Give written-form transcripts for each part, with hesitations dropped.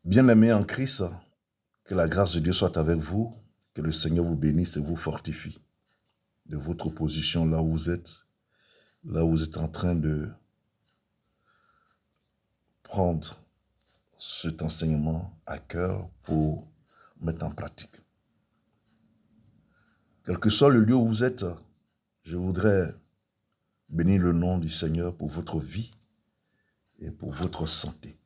Bien-aimés en Christ, que la grâce de Dieu soit avec vous, que le Seigneur vous bénisse et vous fortifie de votre position là où vous êtes en train de prendre cet enseignement à cœur pour mettre en pratique. Quel que soit le lieu où vous êtes, je voudrais bénir le nom du Seigneur pour votre vie et pour votre santé.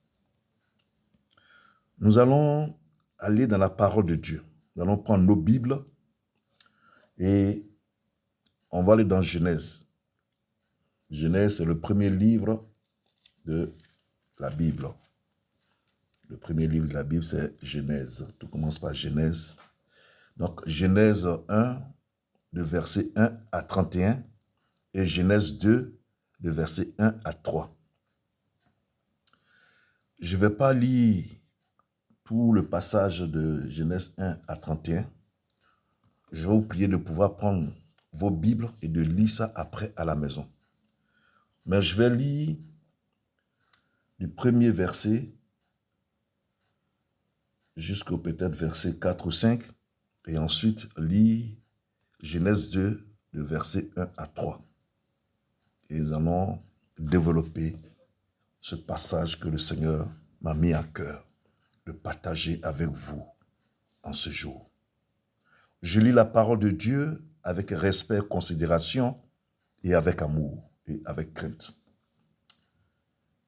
Nous allons aller dans la parole de Dieu. Nous allons prendre nos Bibles et on va aller dans Genèse. Genèse, c'est le premier livre de la Bible. Le premier livre de la Bible, c'est Genèse. Tout commence par Genèse. Donc, Genèse 1, de verset 1 à 31, et Genèse 2, de verset 1 à 3. Je ne vais pas lire tout le passage de Genèse 1 à 31. Je vais vous prier de pouvoir prendre vos Bibles et de lire ça après à la maison. Mais je vais lire du premier verset jusqu'au peut-être verset 4 ou 5, et ensuite lire Genèse 2, de verset 1 à 3. Et nous allons développer ce passage que le Seigneur m'a mis à cœur de partager avec vous en ce jour. Je lis la parole de Dieu avec respect, considération et avec amour et avec crainte.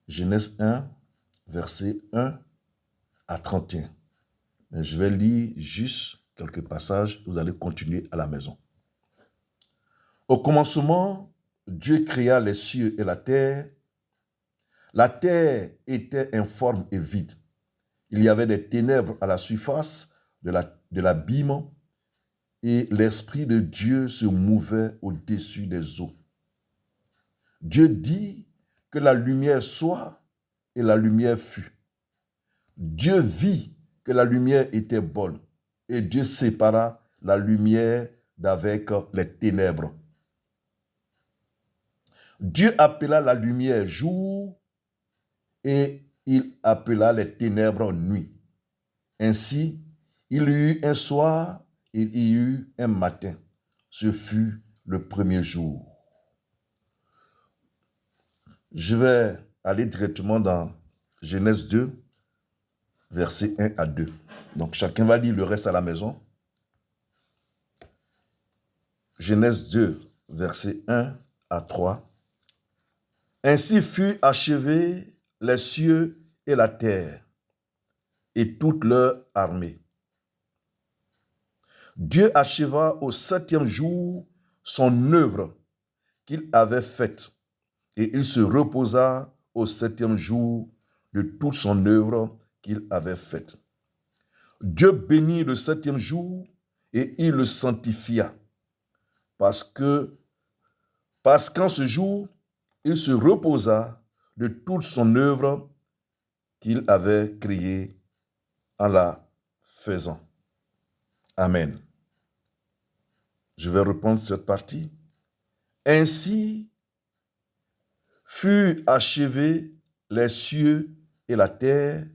Genèse 1, verset 1 à 31. Mais je vais lire juste quelques passages, vous allez continuer à la maison. Au commencement, Dieu créa les cieux et la terre. La terre était informe et vide. Il y avait des ténèbres à la surface de l'abîme et l'Esprit de Dieu se mouvait au-dessus des eaux. Dieu dit que la lumière soit et la lumière fut. Dieu vit que la lumière était bonne et Dieu sépara la lumière d'avec les ténèbres. Dieu appela la lumière jour et il appela les ténèbres nuit. Ainsi, il y eut un soir et il y eut un matin. Ce fut le premier jour. Je vais aller directement dans Genèse 2, versets 1 à 2. Donc, chacun va lire le reste à la maison. Genèse 2, versets 1 à 3. Ainsi fut achevé les cieux et la terre et toute leur armée. Dieu acheva au 7e jour son œuvre qu'il avait faite et il se reposa au 7e jour de toute son œuvre qu'il avait faite. Dieu bénit le 7e jour et il le sanctifia parce qu'en ce jour, il se reposa de toute son œuvre qu'il avait créée en la faisant. Amen. Je vais reprendre cette partie. Ainsi furent achevés les cieux et la terre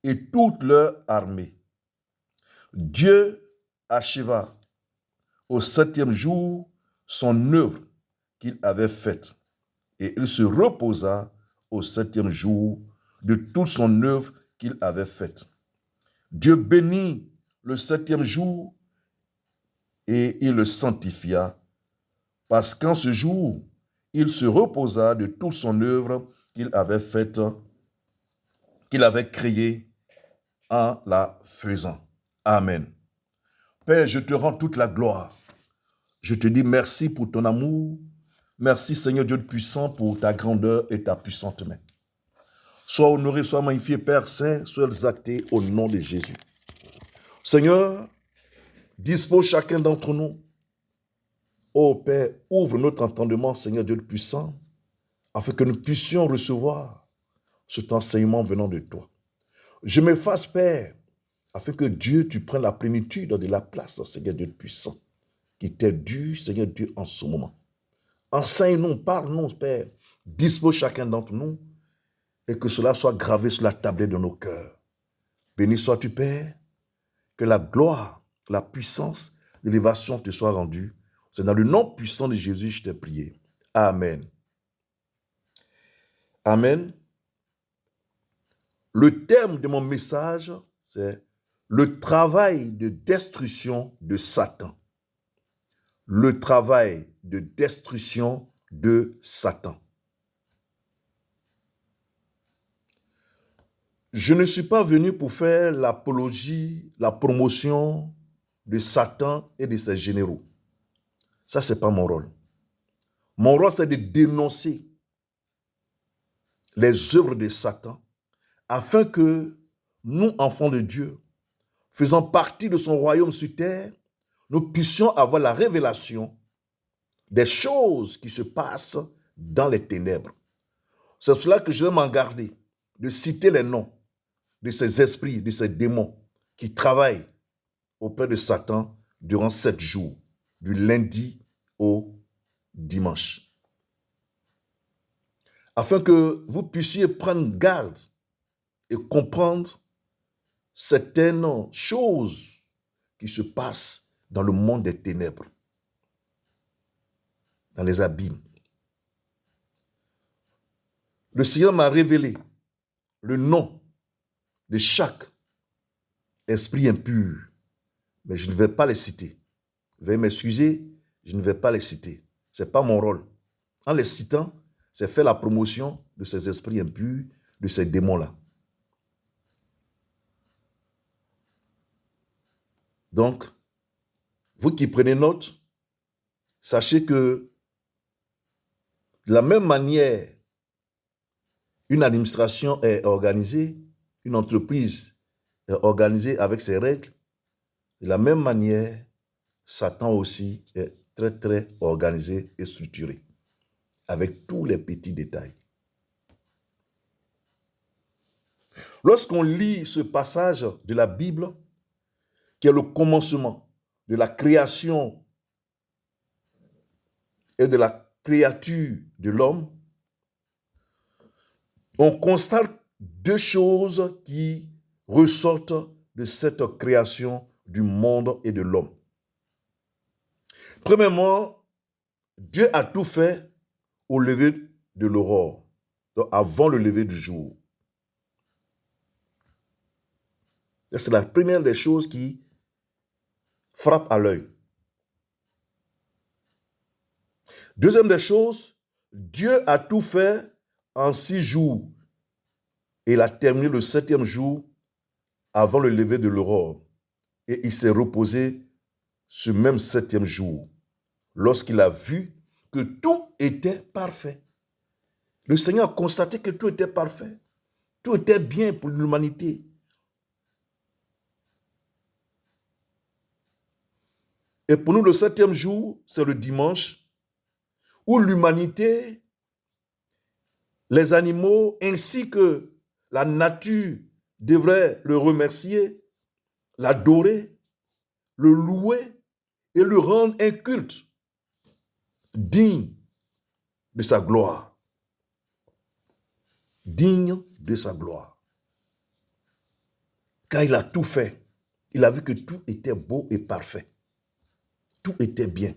et toute leur armée. Dieu acheva au 7e jour son œuvre qu'il avait faite et il se reposa au 7e jour de toute son œuvre qu'il avait faite. Dieu bénit le 7e jour et il le sanctifia parce qu'en ce jour, il se reposa de toute son œuvre qu'il avait faite, qu'il avait créée en la faisant. Amen. Père, je te rends toute la gloire. Je te dis merci pour ton amour. Merci Seigneur Dieu puissant pour ta grandeur et ta puissante main. Sois honoré, sois magnifié, Père Saint, sois exalté au nom de Jésus. Seigneur, dispose chacun d'entre nous. Ô Père, ouvre notre entendement, Seigneur Dieu puissant, afin que nous puissions recevoir cet enseignement venant de toi. Je m'efface, Père, afin que Dieu, tu prennes la plénitude de la place, Seigneur Dieu puissant, qui t'est due, Seigneur Dieu, en ce moment. Enseigne-nous, parle-nous, Père, dispose chacun d'entre nous, et que cela soit gravé sur la tablette de nos cœurs. Béni sois-tu, Père, que la gloire, la puissance, l'élévation te soit rendue. C'est dans le nom puissant de Jésus que je t'ai prié. Amen. Amen. Le thème de mon message, c'est le travail de destruction de Satan. Le travail de destruction de Satan. Je ne suis pas venu pour faire l'apologie, la promotion de Satan et de ses généraux. Ça, ce n'est pas mon rôle. Mon rôle, c'est de dénoncer les œuvres de Satan afin que nous, enfants de Dieu, faisant partie de son royaume sur terre, nous puissions avoir la révélation des choses qui se passent dans les ténèbres. C'est cela que je vais m'en garder, de citer les noms de ces esprits, de ces démons qui travaillent auprès de Satan durant 7 jours, du lundi au dimanche. Afin que vous puissiez prendre garde et comprendre certaines choses qui se passent dans le monde des ténèbres, dans les abîmes. Le Seigneur m'a révélé le nom de chaque esprit impur, mais je ne vais pas les citer. Veuillez m'excuser, je ne vais pas les citer. Ce n'est pas mon rôle. En les citant, c'est faire la promotion de ces esprits impurs, de ces démons-là. Donc, vous qui prenez note, sachez que de la même manière, une administration est organisée, une entreprise est organisée avec ses règles, de la même manière, Satan aussi est très, très organisé et structuré, avec tous les petits détails. Lorsqu'on lit ce passage de la Bible, qui est le commencement de la création et de la créature de l'homme, on constate 2 choses qui ressortent de cette création du monde et de l'homme. Premièrement, Dieu a tout fait au lever de l'aurore, donc avant le lever du jour. C'est la première des choses qui frappe à l'œil. Deuxième des choses, Dieu a tout fait en 6 jours et il a terminé le 7e jour avant le lever de l'aurore. Et il s'est reposé ce même 7e jour lorsqu'il a vu que tout était parfait. Le Seigneur a constaté que tout était parfait. Tout était bien pour l'humanité. Et pour nous, le 7e jour, c'est le dimanche, où l'humanité, les animaux, ainsi que la nature devraient le remercier, l'adorer, le louer et lui rendre un culte digne de sa gloire. Digne de sa gloire. Car il a tout fait. Il a vu que tout était beau et parfait. Tout était bien.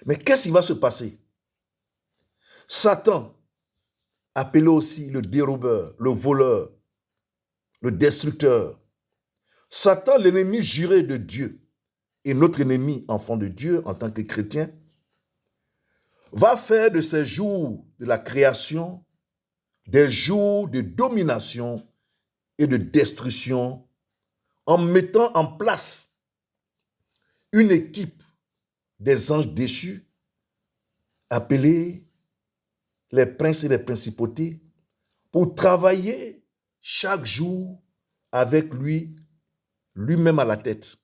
Mais qu'est-ce qui va se passer? Satan, appelé aussi le dérobeur, le voleur, le destructeur. Satan, l'ennemi juré de Dieu, et notre ennemi, enfant de Dieu, en tant que chrétien, va faire de ces jours de la création des jours de domination et de destruction en mettant en place une équipe des anges déchus appelés les princes et les principautés pour travailler chaque jour avec lui-même à la tête.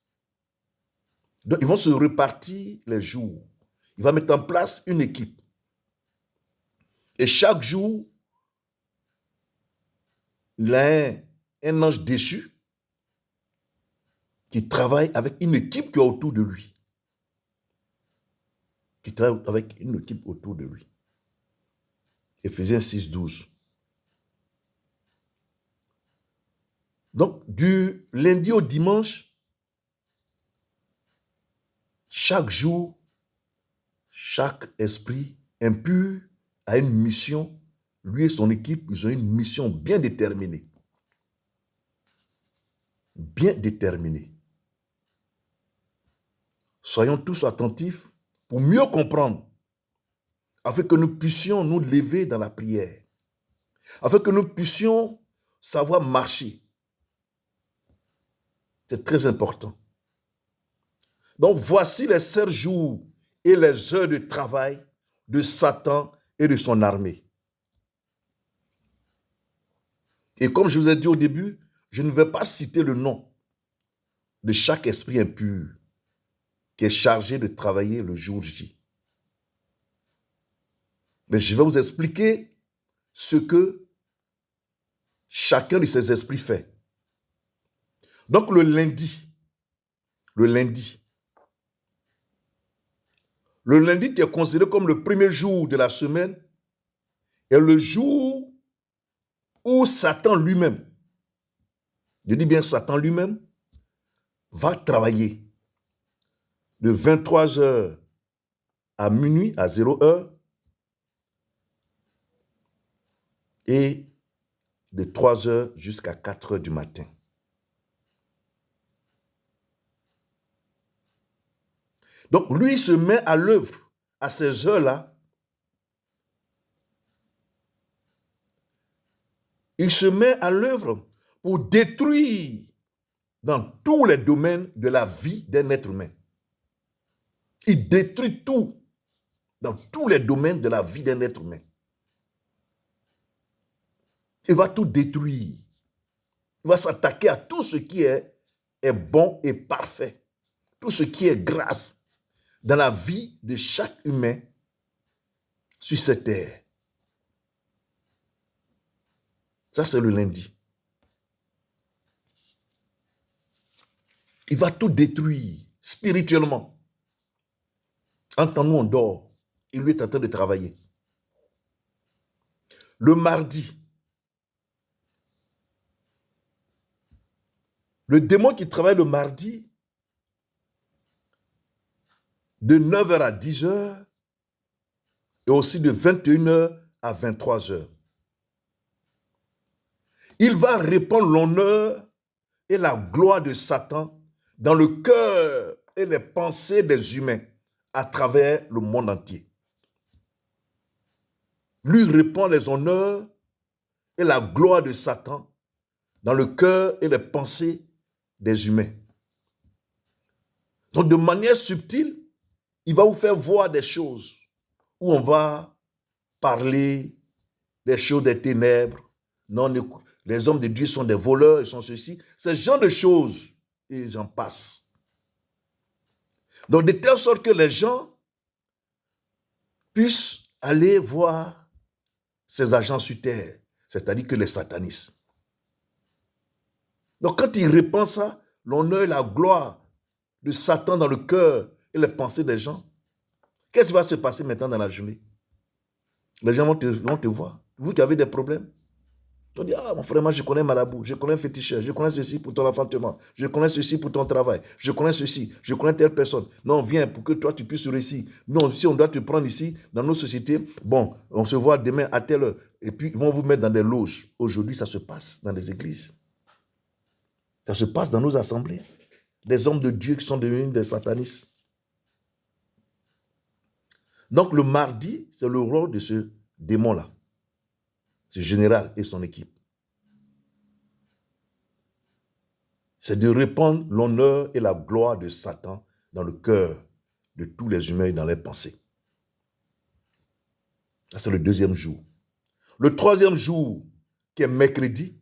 Donc, ils vont se répartir les jours. Il va mettre en place une équipe. Et chaque jour, il a un ange déchu qui travaille avec une équipe qui est autour de lui. Qui travaille avec une équipe autour de lui. Éphésiens 6, 12. Donc, du lundi au dimanche, chaque jour, chaque esprit impur a une mission. Lui et son équipe, ils ont une mission bien déterminée. Bien déterminée. Soyons tous attentifs pour mieux comprendre, afin que nous puissions nous lever dans la prière, afin que nous puissions savoir marcher. C'est très important. Donc, voici les 7 jours et les heures de travail de Satan et de son armée. Et comme je vous ai dit au début, je ne vais pas citer le nom de chaque esprit impur qui est chargé de travailler le jour J. Mais je vais vous expliquer ce que chacun de ces esprits fait. Donc le lundi qui est considéré comme le premier jour de la semaine est le jour où Satan lui-même, je dis bien Satan lui-même, va travailler de 23h à minuit, à 0h, et de 3h jusqu'à 4h du matin. Donc, lui, il se met à l'œuvre à ces heures-là. Il se met à l'œuvre pour détruire dans tous les domaines de la vie d'un être humain. Il détruit tout dans tous les domaines de la vie d'un être humain. Il va tout détruire. Il va s'attaquer à tout ce qui est bon et parfait. Tout ce qui est grâce dans la vie de chaque humain sur cette terre. Ça, c'est le lundi. Il va tout détruire spirituellement. En temps, nous, on dort. Il lui est en train de travailler. Le mardi, le démon qui travaille le mardi, de 9h à 10h, et aussi de 21h à 23h. Il va répandre l'honneur et la gloire de Satan dans le cœur et les pensées des humains à travers le monde entier. Lui répand les honneurs et la gloire de Satan dans le cœur et les pensées des humains. Donc, de manière subtile, il va vous faire voir des choses où on va parler des choses des ténèbres. Non, les hommes de Dieu sont des voleurs, ils sont ceci. Ce genre de choses, et j'en passe. Donc, de telle sorte que les gens puissent aller voir ces agents sur terre, c'est-à-dire que les satanistes. Donc, quand il répand ça, l'honneur et la gloire de Satan dans le cœur et les pensées des gens, qu'est-ce qui va se passer maintenant dans la journée? Les gens vont te voir. Vous qui avez des problèmes, on dit, ah mon frère, moi je connais Marabout, je connais féticheur, je connais ceci pour ton enfantement, je connais ceci pour ton travail, je connais ceci, je connais telle personne. Non, viens pour que toi tu puisses réussir. Non, si on doit te prendre ici, dans nos sociétés, bon, on se voit demain à telle heure. Et puis ils vont vous mettre dans des loges. Aujourd'hui, ça se passe dans les églises. Ça se passe dans nos assemblées. Des hommes de Dieu qui sont devenus des satanistes. Donc le mardi, c'est le rôle de ce démon-là, ce général et son équipe. C'est de répandre l'honneur et la gloire de Satan dans le cœur de tous les humains et dans leurs pensées. Ça, c'est le deuxième jour. Le troisième jour, qui est mercredi,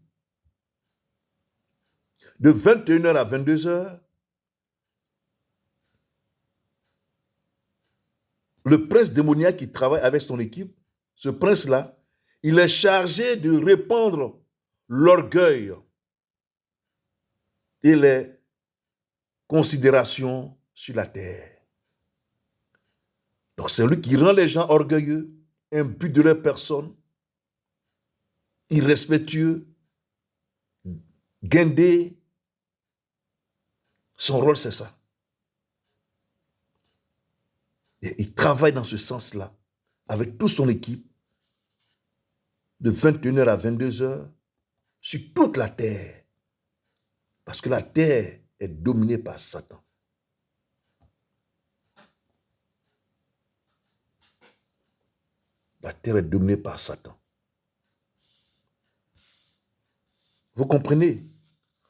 de 21h à 22h, le prince démoniaque qui travaille avec son équipe, ce prince-là, il est chargé de répandre l'orgueil et les considérations sur la terre. Donc c'est lui qui rend les gens orgueilleux, imbus de leur personne, irrespectueux Guindé, son rôle, c'est ça. Et il travaille dans ce sens-là, avec toute son équipe, de 21h à 22h, sur toute la terre. Parce que la terre est dominée par Satan. La terre est dominée par Satan. Vous comprenez?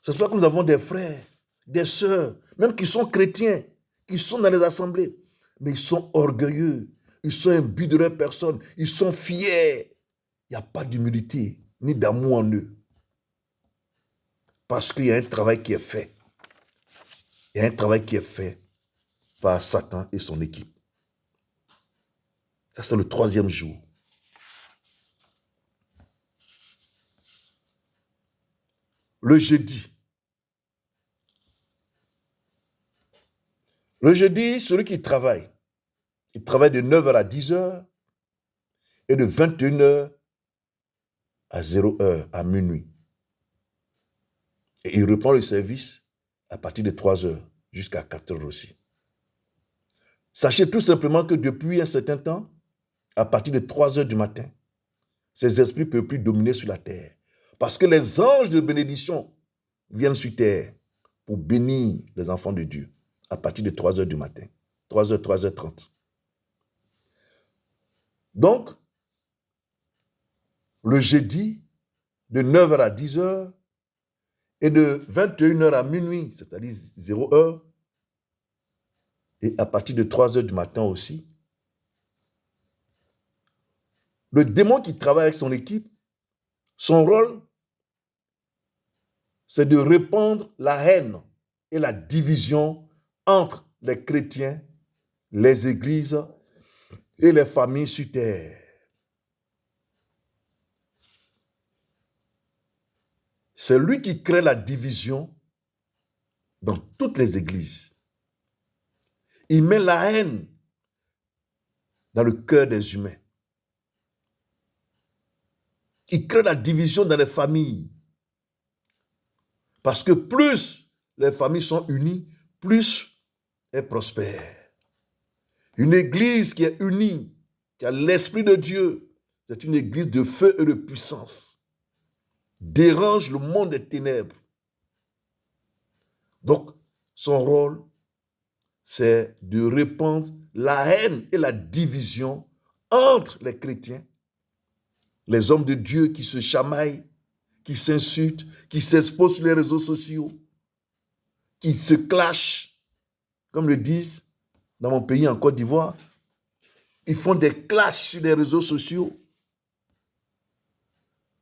C'est pour ça que nous avons des frères, des sœurs, même qui sont chrétiens, qui sont dans les assemblées, mais ils sont orgueilleux, ils sont imbus de leur personne, ils sont fiers. Il n'y a pas d'humilité, ni d'amour en eux. Parce qu'il y a un travail qui est fait. Il y a un travail qui est fait par Satan et son équipe. Ça, c'est le 3e jour. Le jeudi. Le jeudi, celui qui travaille, il travaille de 9h à 10h et de 21h à 0h, à minuit. Et il reprend le service à partir de 3h jusqu'à 4h aussi. Sachez tout simplement que depuis un certain temps, à partir de 3h du matin, ces esprits ne peuvent plus dominer sur la terre. Parce que les anges de bénédiction viennent sur terre pour bénir les enfants de Dieu à partir de 3h du matin. 3h, 3h30. Donc, le jeudi, de 9h à 10h et de 21h à minuit, c'est-à-dire 0h, et à partir de 3h du matin aussi, le démon qui travaille avec son équipe, son rôle, c'est de répandre la haine et la division entre les chrétiens, les églises et les familles sur terre. C'est lui qui crée la division dans toutes les églises. Il met la haine dans le cœur des humains. Il crée la division dans les familles. Parce que plus les familles sont unies, plus elles prospèrent. Une église qui est unie, qui a l'Esprit de Dieu, c'est une église de feu et de puissance. Dérange le monde des ténèbres. Donc, son rôle, c'est de répandre la haine et la division entre les chrétiens, les hommes de Dieu qui se chamaillent, qui s'insultent, qui s'exposent sur les réseaux sociaux, qui se clashent, comme le disent dans mon pays en Côte d'Ivoire. Ils font des clashs sur les réseaux sociaux.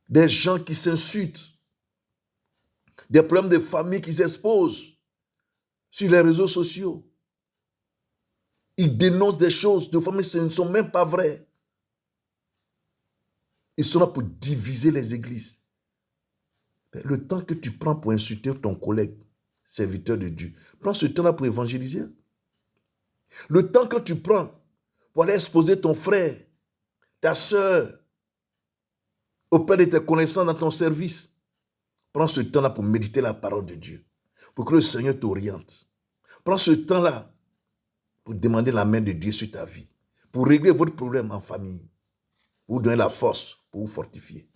Des gens qui s'insultent. Des problèmes de famille qui s'exposent sur les réseaux sociaux. Ils dénoncent des choses de famille, ce ne sont même pas vraies. Ils sont là pour diviser les églises. Mais le temps que tu prends pour insulter ton collègue, serviteur de Dieu, prends ce temps-là pour évangéliser. Le temps que tu prends pour aller exposer ton frère, ta soeur, auprès de tes connaissances dans ton service, prends ce temps-là pour méditer la parole de Dieu, pour que le Seigneur t'oriente. Prends ce temps-là pour demander la main de Dieu sur ta vie, pour régler votre problème en famille, pour vous donner la force, pour vous fortifier.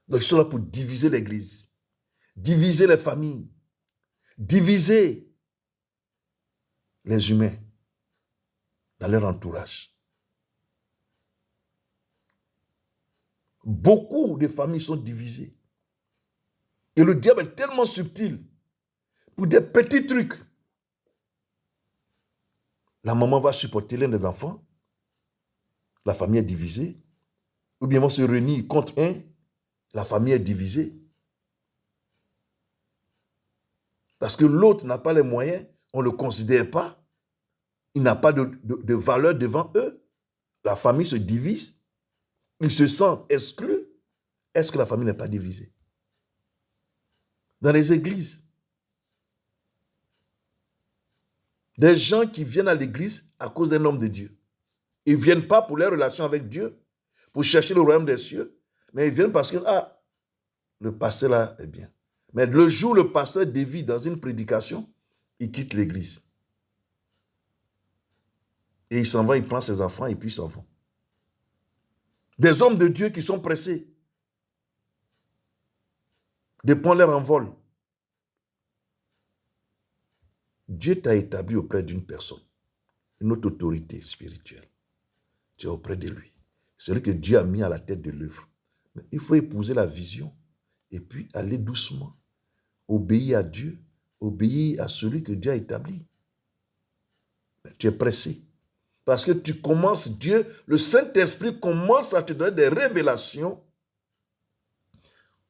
Donc ils sont là pour diviser l'église, diviser les familles, diviser les humains dans leur entourage. Beaucoup de familles sont divisées. Et le diable est tellement subtil. Pour des petits trucs, la maman va supporter l'un des enfants, la famille est divisée, ou bien vont se réunir contre un, la famille est divisée. Parce que l'autre n'a pas les moyens, on ne le considère pas, il n'a pas de valeur devant eux, la famille se divise, il se sent exclu. Est-ce que la famille n'est pas divisée? Dans les églises, des gens qui viennent à l'église à cause d'un homme de Dieu. Ils ne viennent pas pour leur relation avec Dieu, pour chercher le royaume des cieux, mais ils viennent parce que, le pasteur là est bien. Mais le jour où le pasteur dévie dans une prédication, il quitte l'église. Et il s'en va, il prend ses enfants et puis il s'en va. Des hommes de Dieu qui sont pressés de prendre leur envol. Dieu t'a établi auprès d'une personne, une autre autorité spirituelle. Tu es auprès de lui. C'est lui que Dieu a mis à la tête de l'œuvre. Mais il faut épouser la vision et puis aller doucement. Obéir à Dieu, obéir à celui que Dieu a établi. Mais tu es pressé. Parce que tu commences, Dieu, le Saint-Esprit commence à te donner des révélations.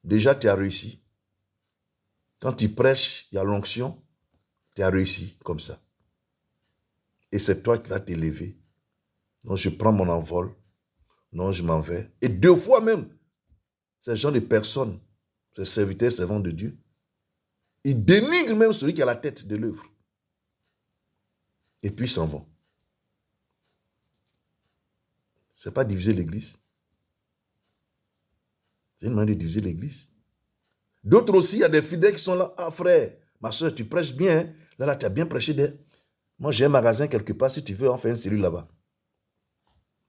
Déjà, tu as réussi. Quand tu prêches, il y a l'onction, tu as réussi comme ça. Et c'est toi qui vas t'élever. Non, je prends mon envol. Non, je m'en vais. Et 2 fois même, ces gens de personnes, ces serviteurs, servants de Dieu, ils dénigrent même celui qui est à la tête de l'œuvre. Et puis ils s'en vont. Ce n'est pas diviser l'église. C'est une manière de diviser l'église. D'autres aussi, il y a des fidèles qui sont là. Ah frère, ma soeur, tu prêches bien. Hein? Là, tu as bien prêché. Moi, j'ai un magasin quelque part. Si tu veux, on fait une cellule là-bas.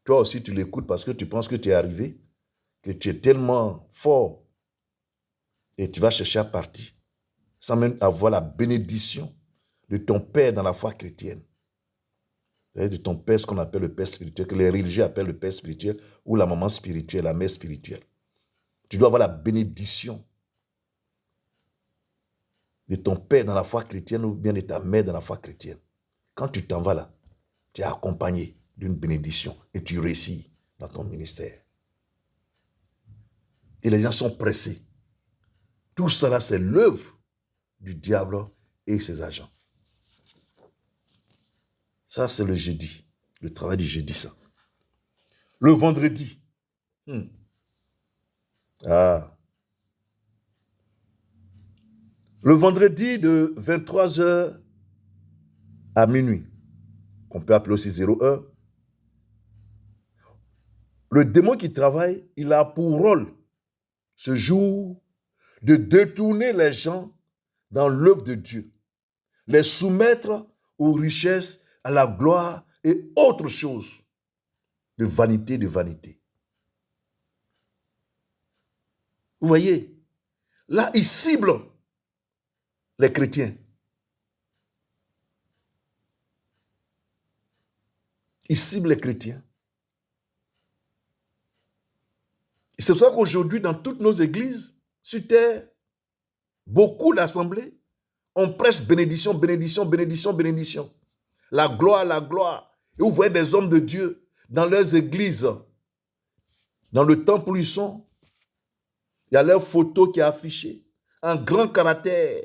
Toi aussi, tu l'écoutes parce que tu penses que tu es arrivé, que tu es tellement fort. Et tu vas chercher à partir, sans même avoir la bénédiction de ton père dans la foi chrétienne. C'est-à-dire de ton père, ce qu'on appelle le père spirituel, que les religieux appellent le père spirituel, ou la maman spirituelle, la mère spirituelle. Tu dois avoir la bénédiction de ton père dans la foi chrétienne ou bien de ta mère dans la foi chrétienne. Quand tu t'en vas là, tu es accompagné d'une bénédiction et tu réussis dans ton ministère. Et les gens sont pressés. Tout cela, c'est l'œuvre du diable et ses agents. Ça, c'est le jeudi. Le travail du jeudi, ça. Le vendredi. Le vendredi de 23h à minuit, qu'on peut appeler aussi 0h, le démon qui travaille, il a pour rôle, ce jour, de détourner les gens dans l'œuvre de Dieu, les soumettre aux richesses, à la gloire et autres choses de vanité, de vanité. Vous voyez, là, il cible les chrétiens. Il cible les chrétiens. Et c'est pour ça qu'aujourd'hui, dans toutes nos églises, sur terre, beaucoup d'assemblées, on prêche bénédiction, bénédiction, bénédiction, bénédiction. La gloire, la gloire. Et vous voyez des hommes de Dieu dans leurs églises, dans le temple où ils sont. Il y a leur photo qui est affichée, en grand caractère.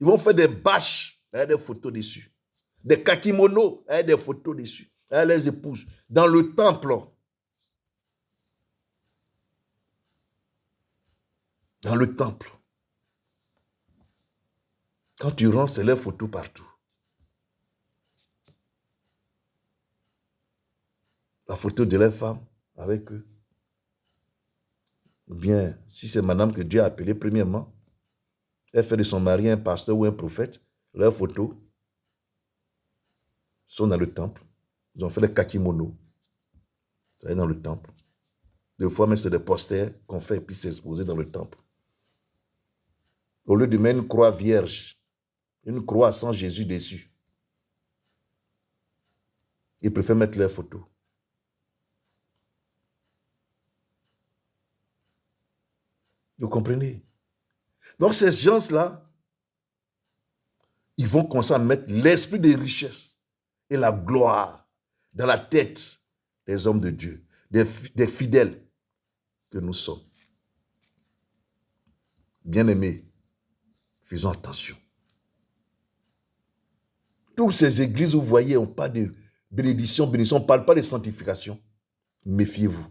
Ils vont faire des bâches, il y a des photos dessus. Des kakimonos, il y a des photos dessus. Il y a les épouses. Dans le temple. Dans le temple. Quand tu rentres, c'est leurs photos partout. La photo de leurs femmes avec eux. Ou bien, si c'est madame que Dieu a appelée premièrement, elle fait de son mari un pasteur ou un prophète, leurs photos sont dans le temple. Ils ont fait les kakimonos. Ça est dans le temple. Des fois, mais c'est des posters qu'on fait et puis c'est exposé dans le temple. Au lieu de mettre une croix vierge, une croix sans Jésus dessus, ils préfèrent mettre leurs photos. Vous comprenez? Donc ces gens-là, ils vont commencer à mettre l'esprit des richesses et la gloire dans la tête des hommes de Dieu, des fidèles que nous sommes. Bien-aimés, faisons attention. Toutes ces églises, vous voyez, on parle de bénédiction, bénédiction, on ne parle pas de sanctification. Méfiez-vous.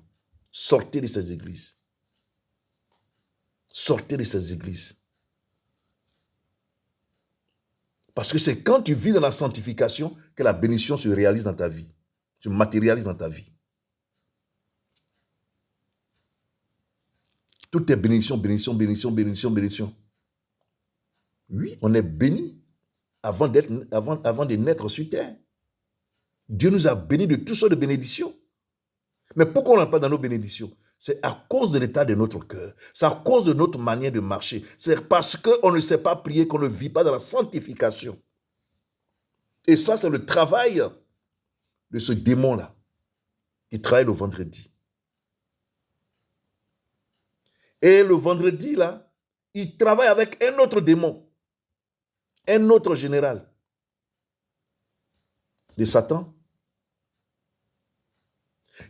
Sortez de ces églises. Sortez de ces églises. Parce que c'est quand tu vis dans la sanctification que la bénédiction se réalise dans ta vie, se matérialise dans ta vie. Tout est bénédiction, bénédiction, bénédiction, bénédiction, bénédiction. Oui, on est béni avant de naître sur terre. Dieu nous a bénis de toutes sortes de bénédictions. Mais pourquoi on n'a pas dans nos bénédictions? C'est à cause de l'état de notre cœur. C'est à cause de notre manière de marcher. C'est parce qu'on ne sait pas prier qu'on ne vit pas dans la sanctification. Et ça, c'est le travail de ce démon-là qui travaille le vendredi. Et le vendredi, là, il travaille avec un autre démon, un autre général de Satan,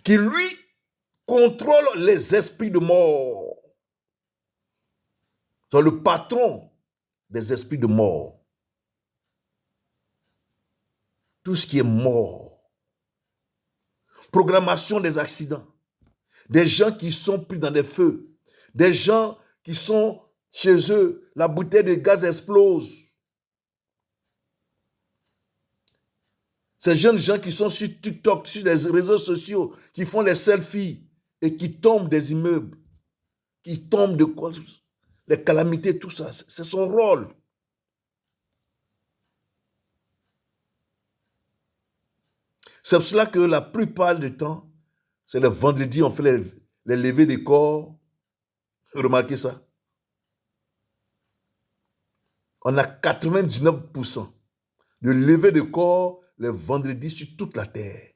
qui lui contrôle les esprits de mort. C'est le patron des esprits de mort. Tout ce qui est mort. Programmation des accidents. Des gens qui sont pris dans des feux. Des gens qui sont chez eux, la bouteille de gaz explose. Ces jeunes gens qui sont sur TikTok, sur les réseaux sociaux, qui font les selfies et qui tombent des immeubles, qui tombent de quoi? Les calamités, tout ça, c'est son rôle. C'est pour cela que la plupart du temps, c'est le vendredi, on fait les levées des corps. Remarquez ça. On a 99% de levées de corps le vendredi sur toute la terre.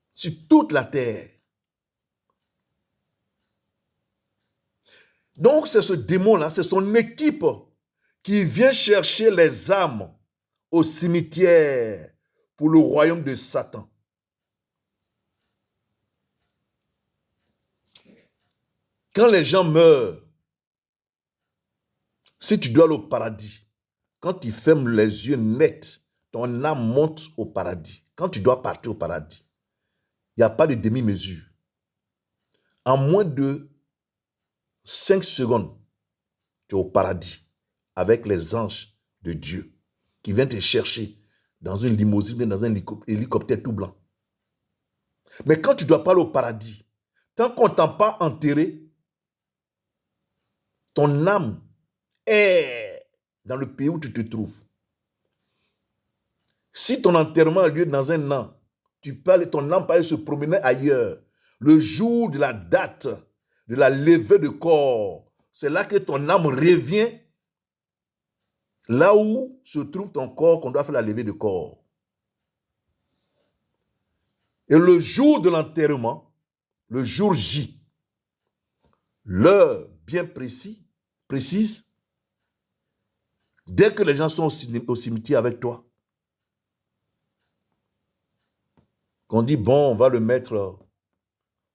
Sur toute la terre. Donc, c'est ce démon-là, c'est son équipe qui vient chercher les âmes au cimetière pour le royaume de Satan. Quand les gens meurent, si tu dois aller au paradis, quand tu fermes les yeux nets, ton âme monte au paradis. Quand tu dois partir au paradis, il n'y a pas de demi-mesure. En moins de 5 secondes, tu es au paradis avec les anges de Dieu qui viennent te chercher dans une limousine, dans un hélicoptère tout blanc. Mais quand tu dois pas aller au paradis, tant qu'on ne t'a pas enterré, ton âme est dans le pays où tu te trouves. Si ton enterrement a lieu dans un an, ton âme peut aller se promener ailleurs. Le jour de la date de la levée de corps, c'est là que ton âme revient là où se trouve ton corps qu'on doit faire la levée de corps. Et le jour de l'enterrement, le jour J, l'heure bien précise, dès que les gens sont au cimetière avec toi, qu'on dit, bon, on va mettre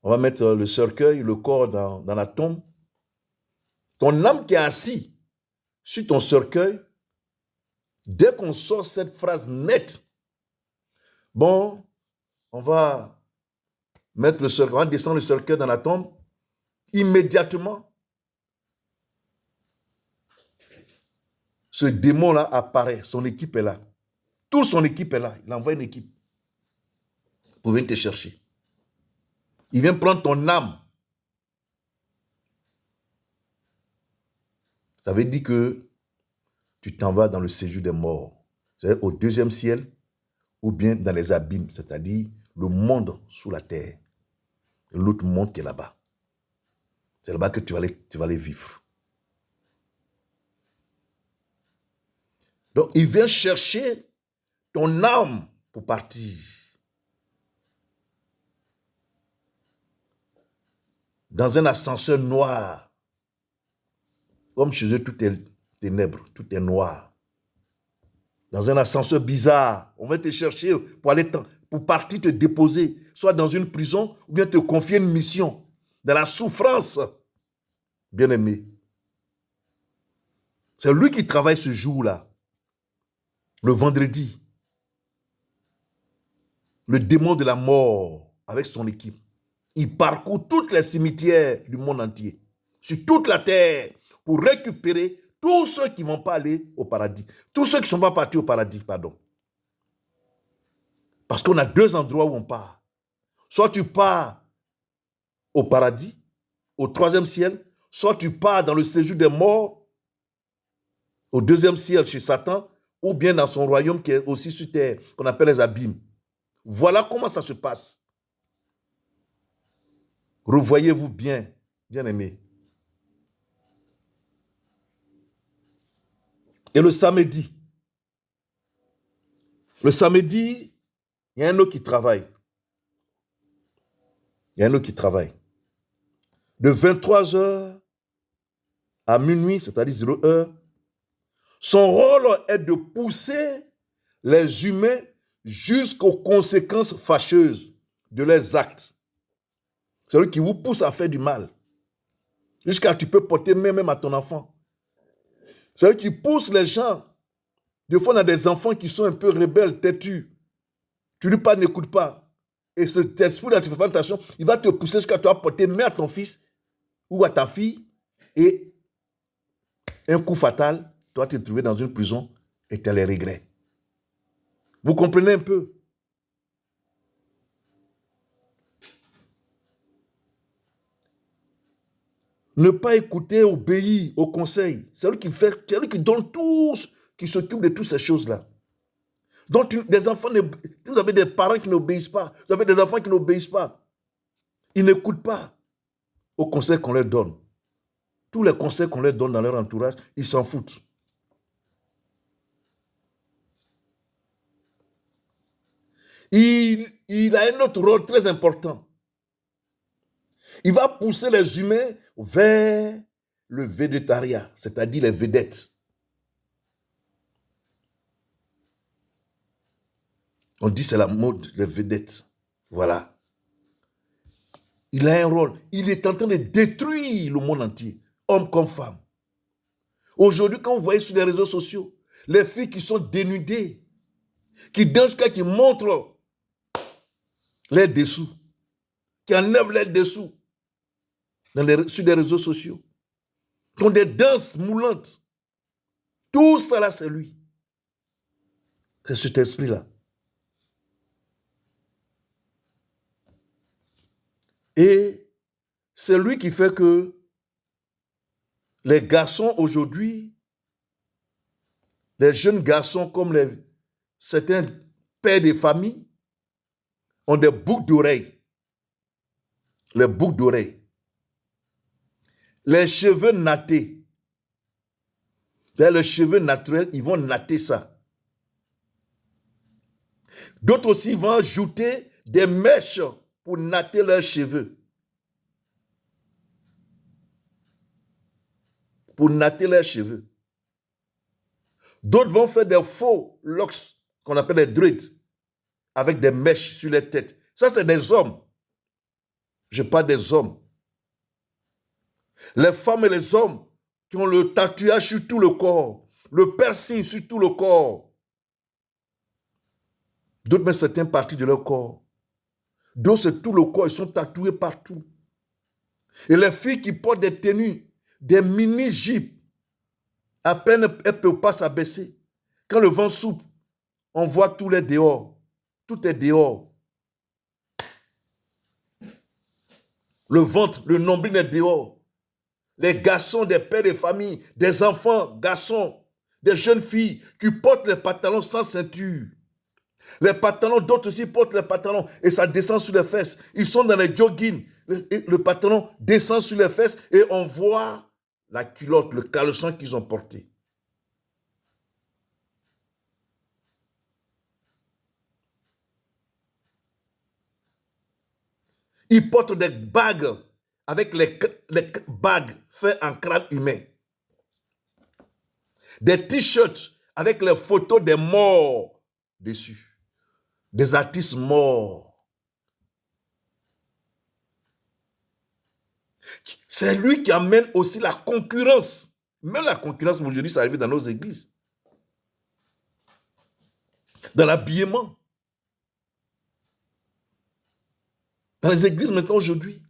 le cercueil, le corps dans la tombe, ton âme qui est assise sur ton cercueil, dès qu'on sort cette phrase nette, bon, on va mettre le cercueil, on va descendre le cercueil dans la tombe, immédiatement, ce démon-là apparaît, son équipe est là. Toute son équipe est là, il envoie une équipe pour venir te chercher. Il vient prendre ton âme. Ça veut dire que tu t'en vas dans le séjour des morts, c'est-à-dire au deuxième ciel ou bien dans les abîmes, c'est-à-dire le monde sous la terre, et l'autre monde qui est là-bas. C'est là-bas que tu vas aller vivre. Donc, il vient chercher ton âme pour partir. Dans un ascenseur noir. Comme chez eux, tout est ténèbres, tout est noir. Dans un ascenseur bizarre, on va te chercher pour partir te déposer, soit dans une prison, ou bien te confier une mission, dans la souffrance. Bien-aimé. C'est lui qui travaille ce jour-là, le vendredi. Le démon de la mort, avec son équipe. Il parcourt tous les cimetières du monde entier, sur toute la terre, pour récupérer tous ceux qui ne vont pas aller au paradis. Tous ceux qui ne sont pas partis au paradis, pardon. Parce qu'on a deux endroits où on part. Soit tu pars au paradis, au troisième ciel, soit tu pars dans le séjour des morts, au deuxième ciel chez Satan, ou bien dans son royaume qui est aussi sur terre, qu'on appelle les abîmes. Voilà comment ça se passe. Revoyez-vous bien, bien-aimés. Et le samedi, il y a un autre qui travaille. De 23h à minuit, c'est-à-dire 0h, son rôle est de pousser les humains jusqu'aux conséquences fâcheuses de leurs actes. C'est lui qui vous pousse à faire du mal. Jusqu'à tu peux porter même à ton enfant. C'est lui qui pousse les gens. Des fois, on a des enfants qui sont un peu rebelles, têtus. Tu lui parles, n'écoute pas. Et cet esprit-là, tu ne fais pas attention, il va te pousser jusqu'à toi porter main à ton fils ou à ta fille. Et un coup fatal, toi, tu es trouvé dans une prison et tu as les regrets. Vous comprenez un peu? Ne pas écouter, obéir au conseil. C'est lui qui fait, c'est lui qui donne tout, qui s'occupe de toutes ces choses-là. Donc, des enfants, vous avez des parents qui n'obéissent pas. Vous avez des enfants qui n'obéissent pas. Ils n'écoutent pas aux conseils qu'on leur donne. Tous les conseils qu'on leur donne dans leur entourage, ils s'en foutent. Il a un autre rôle très important. Il va pousser les humains vers le végétariat, c'est-à-dire les vedettes. On dit c'est la mode des vedettes. Voilà. Il a un rôle. Il est en train de détruire le monde entier, hommes comme femmes. Aujourd'hui, quand vous voyez sur les réseaux sociaux, les filles qui sont dénudées, qui dansent, qui montrent les dessous, qui enlèvent les dessous sur les réseaux sociaux, qui ont des danses moulantes. Tout ça là, c'est lui. C'est cet esprit-là. Et c'est lui qui fait que les garçons aujourd'hui, les jeunes garçons comme certains pères de famille, ont des boucles d'oreilles. Les boucles d'oreilles. Les cheveux nattés. C'est-à-dire les cheveux naturels, ils vont natter ça. D'autres aussi vont ajouter des mèches pour natter leurs cheveux. Pour natter leurs cheveux. D'autres vont faire des faux locks, qu'on appelle les dreads, avec des mèches sur les têtes. Ça, c'est des hommes. Je parle des hommes. Les femmes et les hommes qui ont le tatouage sur tout le corps, le piercing sur tout le corps. D'autres mettent certaines parties de leur corps. D'autres, c'est tout le corps, ils sont tatoués partout. Et les filles qui portent des tenues, des mini-jupes, à peine elles ne peuvent pas s'abaisser. Quand le vent souffle, on voit tous les dehors. Tout est dehors. Le ventre, le nombril est dehors. Les garçons, des pères de famille, des enfants, garçons, des jeunes filles qui portent les pantalons sans ceinture. Les pantalons, d'autres aussi portent les pantalons et ça descend sur les fesses. Ils sont dans les joggings. Le pantalon descend sur les fesses et on voit la culotte, le caleçon qu'ils ont porté. Ils portent des bagues avec les bagues faites en crâne humain. Des t-shirts avec les photos des morts dessus. Des artistes morts. C'est lui qui amène aussi la concurrence. Même la concurrence, aujourd'hui, ça arrive dans nos églises. Dans l'habillement. Dans les églises maintenant aujourd'hui.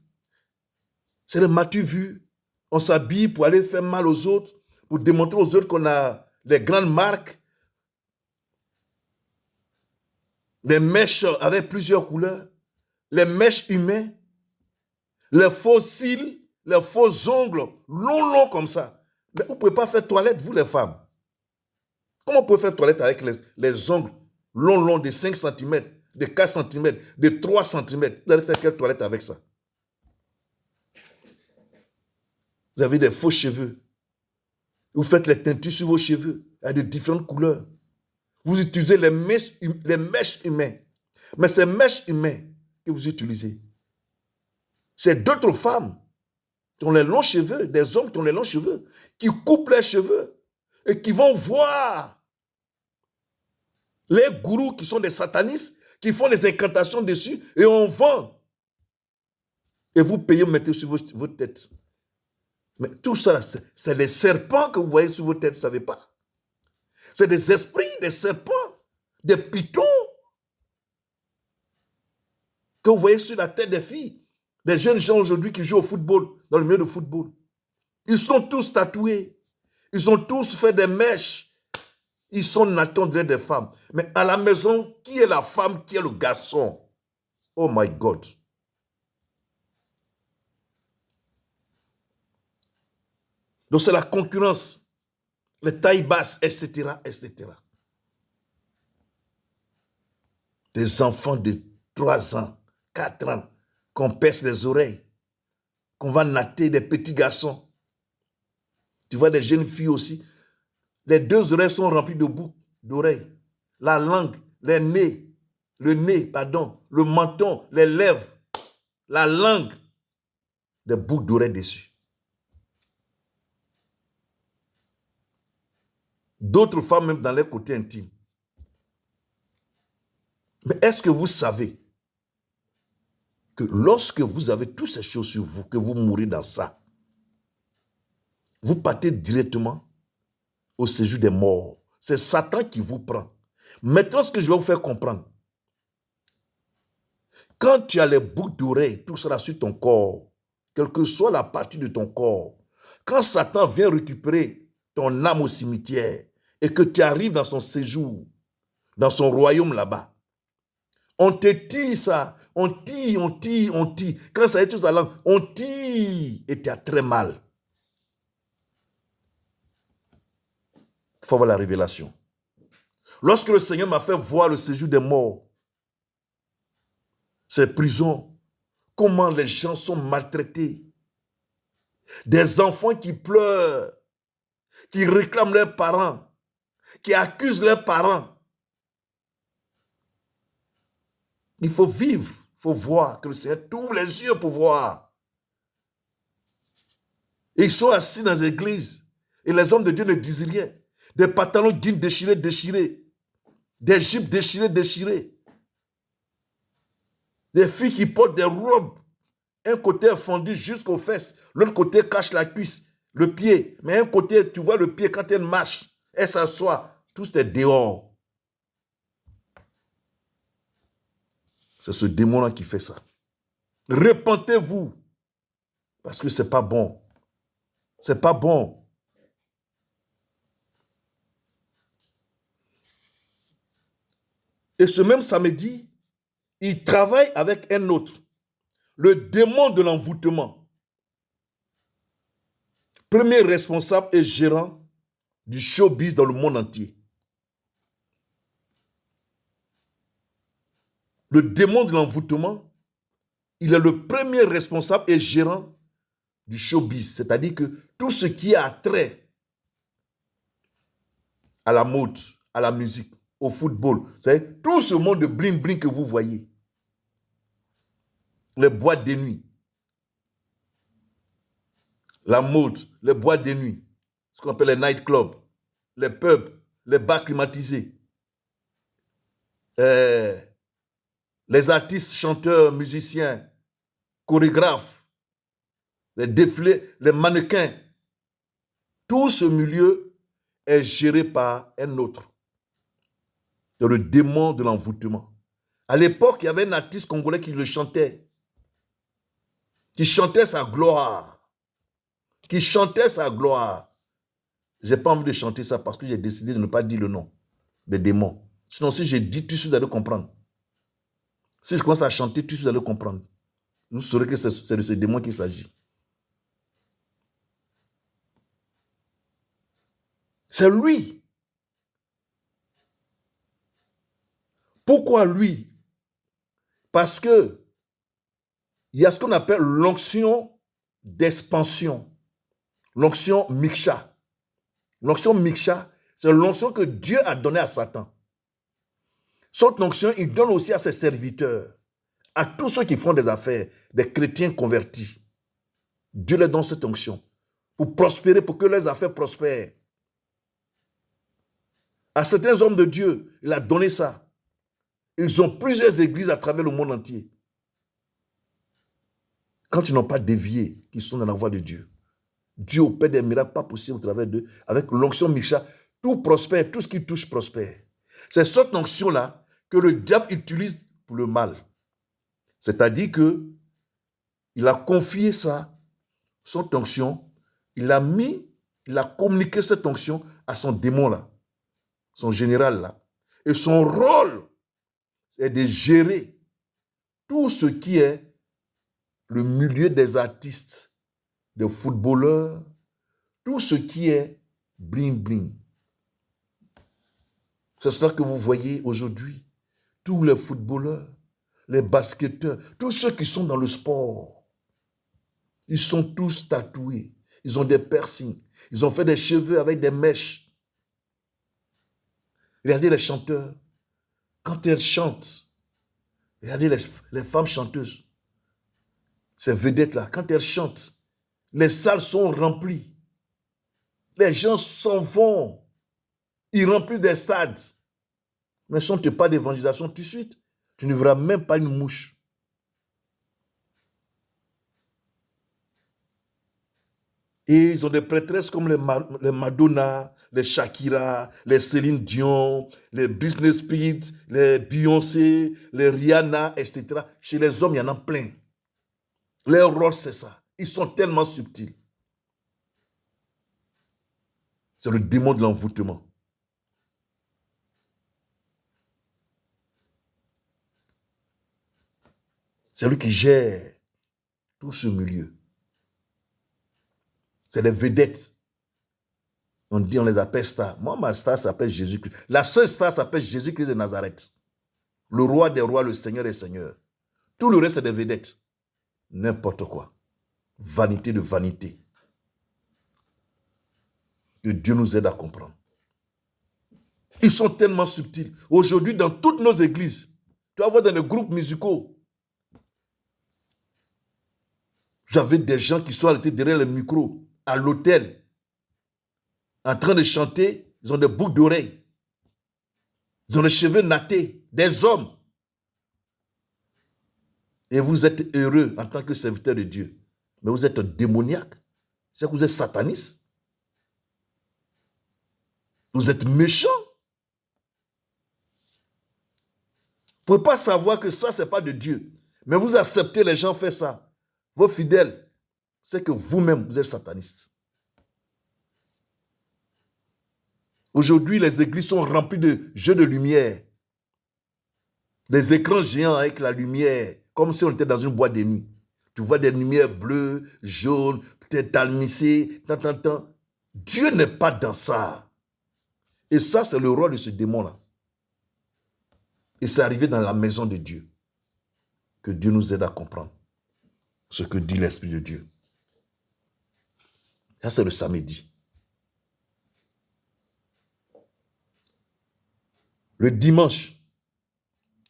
C'est le m'as-tu vu? On s'habille pour aller faire mal aux autres, pour démontrer aux autres qu'on a les grandes marques. Les mèches avec plusieurs couleurs. Les mèches humaines. les faux cils, les faux ongles, longs comme ça. Mais vous ne pouvez pas faire toilette, vous les femmes. Comment vous pouvez faire toilette avec les ongles longs de 5 cm, de 4 cm, de 3 cm? Vous allez faire quelle toilette avec ça? Vous avez des faux cheveux. Vous faites les teintures sur vos cheveux, avec de différentes couleurs. Vous utilisez les mèches humaines. Mais ces mèches humaines que vous utilisez, c'est d'autres femmes qui ont les longs cheveux, des hommes qui ont les longs cheveux, qui coupent leurs cheveux et qui vont voir les gourous qui sont des satanistes, qui font des incantations dessus et on vend. Et vous payez, mettez sur votre tête. Mais tout ça, c'est des serpents que vous voyez sur vos têtes, vous ne savez pas. C'est des esprits, des serpents, des pitons que vous voyez sur la tête des filles. Des jeunes gens aujourd'hui qui jouent au football, dans le milieu de football. Ils sont tous tatoués. Ils ont tous fait des mèches. Ils sont natons des femmes. Mais à la maison, qui est la femme, qui est le garçon? Oh my God. Donc c'est la concurrence. Les tailles basses, etc., etc. Des enfants de 3 ans, 4 ans, qu'on perce les oreilles, qu'on va natter des petits garçons. Tu vois des jeunes filles aussi. Les 2 oreilles sont remplies de boucles d'oreilles. La langue, le nez, le menton, les lèvres, la langue, des boucles d'oreilles dessus. D'autres femmes même dans les côtés intimes. Mais est-ce que vous savez que lorsque vous avez toutes ces choses sur vous, que vous mourrez dans ça, vous partez directement au séjour des morts. C'est Satan qui vous prend. Maintenant, ce que je vais vous faire comprendre, quand tu as les boucles d'oreilles, tout sera sur ton corps, quelle que soit la partie de ton corps, quand Satan vient récupérer ton âme au cimetière et que tu arrives dans son séjour, dans son royaume là-bas, on te tire ça, on tire. Quand ça est tout dans la langue, on tire et tu as très mal. Il faut avoir la révélation. Lorsque le Seigneur m'a fait voir le séjour des morts, ces prisons, comment les gens sont maltraités, des enfants qui pleurent, qui réclament leurs parents, qui accusent leurs parents. Il faut vivre, il faut voir, que le Seigneur t'ouvre les yeux pour voir. Et ils sont assis dans les églises, et les hommes de Dieu ne disent rien. Des pantalons jeans déchirés, des jupes déchirées. Des filles qui portent des robes, un côté est fendu jusqu'aux fesses, l'autre côté cache la cuisse, le pied. Mais un côté, tu vois le pied quand elle marche, elle s'assoit, tout est dehors. C'est ce démon-là qui fait ça. Repentez-vous, parce que c'est pas bon. C'est pas bon. Et ce même samedi, il travaille avec un autre, le démon de l'envoûtement. Premier responsable et gérant du showbiz dans le monde entier. Le démon de l'envoûtement, il est le premier responsable et gérant du showbiz. C'est-à-dire que tout ce qui a trait à la mode, à la musique, au football, c'est tout ce monde de bling-bling que vous voyez. Les boîtes de nuit, la mode, les boîtes de nuit, ce qu'on appelle les nightclubs, les pubs, les bars climatisés, les artistes, chanteurs, musiciens, chorégraphes, les défilés, les mannequins. Tout ce milieu est géré par un autre. C'est le démon de l'envoûtement. À l'époque, il y avait un artiste congolais qui le chantait, qui chantait sa gloire, Je n'ai pas envie de chanter ça parce que j'ai décidé de ne pas dire le nom des démons. Sinon, si je dis, tout de suite, vous allez comprendre. Si je commence à chanter, tout de suite, vous allez comprendre. vous saurez que c'est de ce démon qu'il s'agit. C'est lui. Pourquoi lui? Parce que il y a ce qu'on appelle l'onction d'expansion. L'onction Miksha. L'onction Miksha, c'est l'onction que Dieu a donnée à Satan. Cette onction, il donne aussi à ses serviteurs, à tous ceux qui font des affaires, des chrétiens convertis. Dieu leur donne cette onction pour prospérer, pour que leurs affaires prospèrent. À certains hommes de Dieu, il a donné ça. Ils ont plusieurs églises à travers le monde entier. Quand ils n'ont pas dévié, qu'ils sont dans la voie de Dieu, Dieu opère des miracles pas possibles au travers d'eux. Avec l'onction Miksha, tout prospère, tout ce qui touche prospère. C'est cette onction-là que le diable utilise pour le mal. C'est-à-dire que il a confié ça, cette onction, il a communiqué cette onction à son démon-là, son général-là. Et son rôle, c'est de gérer tout ce qui est le milieu des artistes, des footballeurs, tout ce qui est bling-bling. C'est cela que vous voyez aujourd'hui. Tous les footballeurs, les basketteurs, tous ceux qui sont dans le sport, ils sont tous tatoués. Ils ont des piercings. Ils ont fait des cheveux avec des mèches. Regardez les chanteurs. Quand elles chantent, regardez les femmes chanteuses, ces vedettes-là, quand elles chantent, les salles sont remplies. Les gens s'en vont. Ils remplissent des stades. Mais si on ne te parle d'évangélisation tout de suite, tu ne verras même pas une mouche. Et ils ont des prêtresses comme les Madonna, les Shakira, les Céline Dion, les Britney Spears, les Beyoncé, les Rihanna, etc. Chez les hommes, il y en a plein. Leur rôle, c'est ça. Ils sont tellement subtils. C'est le démon de l'envoûtement. C'est lui qui gère tout ce milieu. C'est les vedettes. On dit, on les appelle stars. Moi, ma star s'appelle Jésus-Christ. La seule star s'appelle Jésus-Christ de Nazareth. Le roi des rois, le Seigneur des seigneurs. Tout le reste, c'est des vedettes. N'importe quoi. Vanité de vanité. Que Dieu nous aide à comprendre. Ils sont tellement subtils. Aujourd'hui, dans toutes nos églises, tu vas voir dans les groupes musicaux, j'avais des gens qui sont arrêtés derrière le micro, à l'hôtel, en train de chanter, ils ont des boucles d'oreilles. Ils ont les cheveux nattés, des hommes. Et vous êtes heureux en tant que serviteur de Dieu. Mais vous êtes démoniaque. C'est que vous êtes sataniste. Vous êtes méchant. Vous ne pouvez pas savoir que ça, ce n'est pas de Dieu. Mais vous acceptez les gens faire ça. Vos fidèles, c'est que vous-même, vous êtes sataniste. Aujourd'hui, les églises sont remplies de jeux de lumière. Des écrans géants avec la lumière, comme si on était dans une boîte de nuit. Tu vois des lumières bleues, jaunes, peut-être talmissées, tant. Dieu n'est pas dans ça. Et ça, c'est le rôle de ce démon-là. Et c'est arrivé dans la maison de Dieu. Que Dieu nous aide à comprendre ce que dit l'Esprit de Dieu. Ça, c'est le samedi. Le dimanche,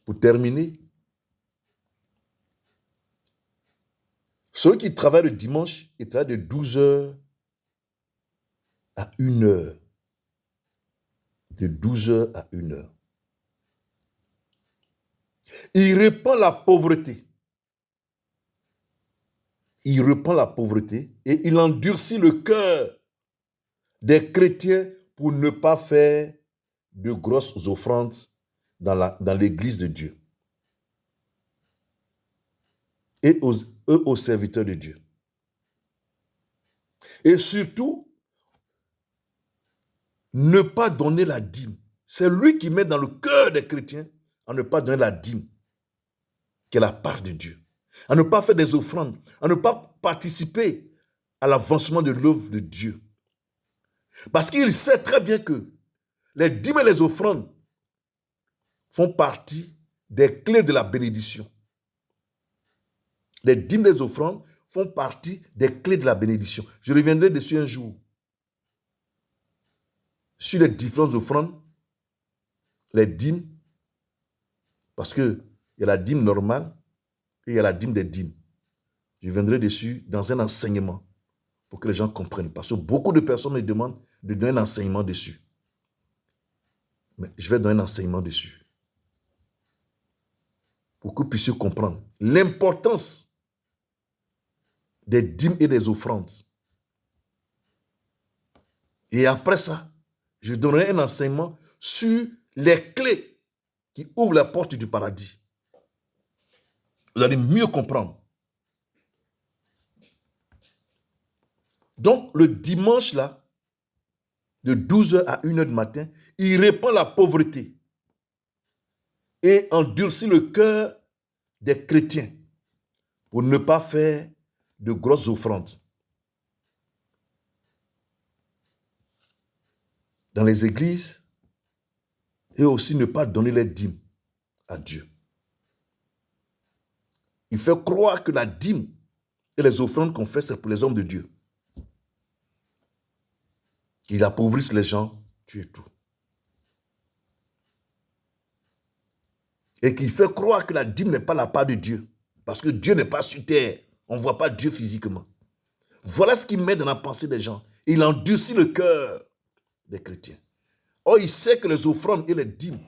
pour terminer, ceux qui travaillent le dimanche, ils travaillent de 12h à 1h. De 12h à 1h. Il répand la pauvreté. Il répand la pauvreté et il endurcit le cœur des chrétiens pour ne pas faire de grosses offrandes dans l'église de Dieu. Et aux serviteurs de Dieu. Et surtout, ne pas donner la dîme. C'est lui qui met dans le cœur des chrétiens à ne pas donner la dîme, qui est la part de Dieu. à ne pas faire des offrandes, à ne pas participer à l'avancement de l'œuvre de Dieu. Parce qu'il sait très bien que les dîmes et les offrandes font partie des clés de la bénédiction. Les dîmes et les offrandes font partie des clés de la bénédiction. Je reviendrai dessus un jour. Sur les différentes offrandes, les dîmes, parce qu'il y a la dîme normale et il y a la dîme des dîmes. Je viendrai dessus dans un enseignement pour que les gens comprennent. Parce que beaucoup de personnes me demandent de donner un enseignement dessus. Mais je vais donner un enseignement dessus. Pour que vous puissiez comprendre l'importance des dîmes et des offrandes. Et après ça, je donnerai un enseignement sur les clés qui ouvrent la porte du paradis. Vous allez mieux comprendre. Donc, le dimanche, là, de 12h à 1h du matin, il répand la pauvreté et endurcit le cœur des chrétiens pour ne pas faire de grosses offrandes. Dans les églises, et aussi ne pas donner les dîmes à Dieu. Il fait croire que la dîme et les offrandes qu'on fait, c'est pour les hommes de Dieu. Ils appauvrissent les gens, tu es tout. Et qu'il fait croire que la dîme n'est pas la part de Dieu. Parce que Dieu n'est pas sur terre. On ne voit pas Dieu physiquement. Voilà ce qu'il met dans la pensée des gens. Il endurcit le cœur des chrétiens. Or, il sait que les offrandes et les dîmes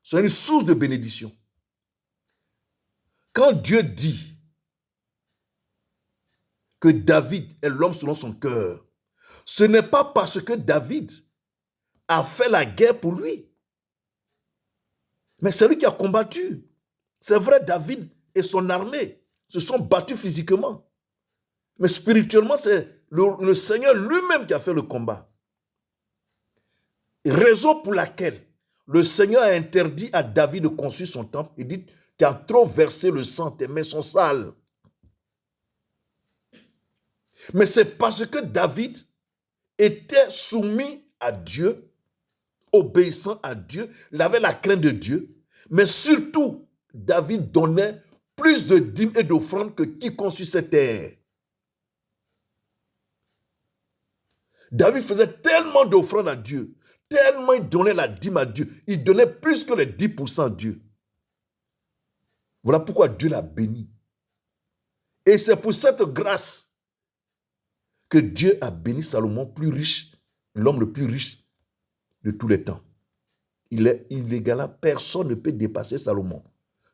sont une source de bénédiction. Quand Dieu dit que David est l'homme selon son cœur, ce n'est pas parce que David a fait la guerre pour lui. Mais c'est lui qui a combattu. C'est vrai, David et son armée se sont battus physiquement. Mais spirituellement, c'est le Seigneur lui-même qui a fait le combat. Raison pour laquelle le Seigneur a interdit à David de construire son temple. Il dit, tu as trop versé le sang, tes mains sont sales. Mais c'est parce que David était soumis à Dieu, obéissant à Dieu, il avait la crainte de Dieu, mais surtout, David donnait plus de dîmes et d'offrandes que quiconque sur cette terre. David faisait tellement d'offrandes à Dieu, tellement il donnait la dîme à Dieu, il donnait plus que les 10% à Dieu. Voilà pourquoi Dieu l'a béni. Et c'est pour cette grâce que Dieu a béni Salomon, plus riche, l'homme le plus riche de tous les temps. Il est illégal, personne ne peut dépasser Salomon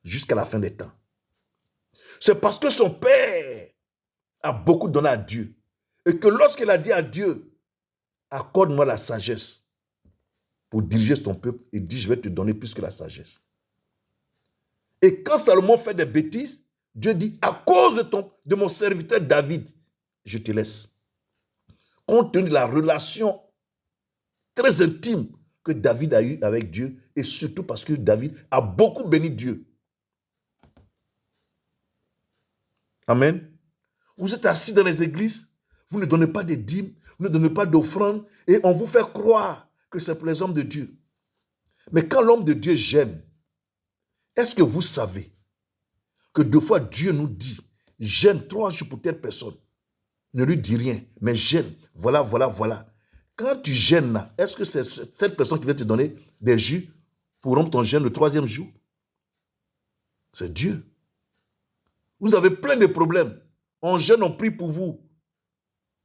jusqu'à la fin des temps. C'est parce que son père a beaucoup donné à Dieu et que lorsqu'il a dit à Dieu, accorde-moi la sagesse pour diriger ton peuple, il dit, je vais te donner plus que la sagesse. Et quand Salomon fait des bêtises, Dieu dit, à cause de mon serviteur David, je te laisse. Compte tenu de la relation très intime que David a eue avec Dieu, et surtout parce que David a beaucoup béni Dieu. Amen. Vous êtes assis dans les églises, vous ne donnez pas de dîmes, vous ne donnez pas d'offrandes, et on vous fait croire que c'est pour les hommes de Dieu. Mais quand l'homme de Dieu gêne, est-ce que vous savez que deux fois Dieu nous dit, gêne 3 jours pour telle personne, ne lui dis rien, mais gêne, voilà. Quand tu gênes là, est-ce que c'est cette personne qui va te donner des jus pour rompre ton jeûne le 3e jour? C'est Dieu. Vous avez plein de problèmes. On jeûne, on prie pour vous.